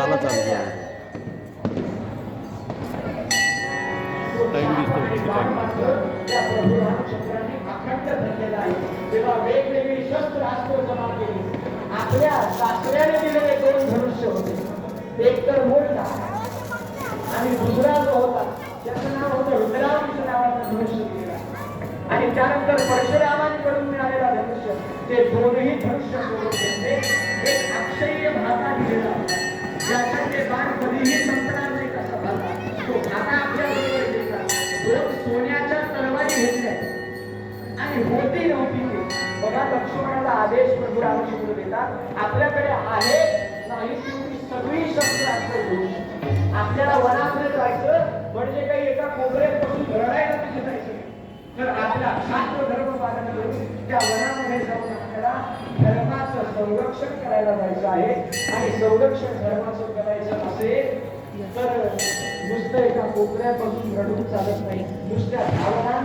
झाला चालू टाइम दिसतो किती टाइम तेव्हा वेगवेगळी शस्त्र अस्त्र जमा केली. आपल्या सासऱ्याने दिलेले दोन धनुष्य होते. एक तर मोठा आणि दुसरा जो होता त्याचं नाव होतं रुद्रावंश नावाचा धनुष्य दिलेला. आणि त्यानंतर परशुरामांकडून मिळालेला धनुष्य, ते दोनही धनुष्य सोबत घेतले. एक अक्षय्य भाता दिलेला होता, ज्याचा ते बाण कधीही संपणार नाही तसा भाता. तो भाता आपल्या बरोबर घेतला. दोन सोन्याच्या तलवारी घेतल्या आणि होती नव्हती ती. बघा, लक्ष्मणाला आदेश प्रभू रामचंद्र देतात, आपल्याकडे आहे नाही तेवढी सगळी शस्त्र असते. आपल्याला वनामध्ये जायचं म्हणजे काही एका कोपऱ्यात बसून रडायला तिथे जायचं, तर आपला शास्त्र धर्म पालन करून त्या वनामध्ये जाऊन आपल्याला धर्माचं संरक्षण करायला जायचं आहे. आणि संरक्षण धर्माचं करायचं असेल तर नुसतं एका कोपऱ्यात बसून रडून चालत नाही. नुसत्या भावना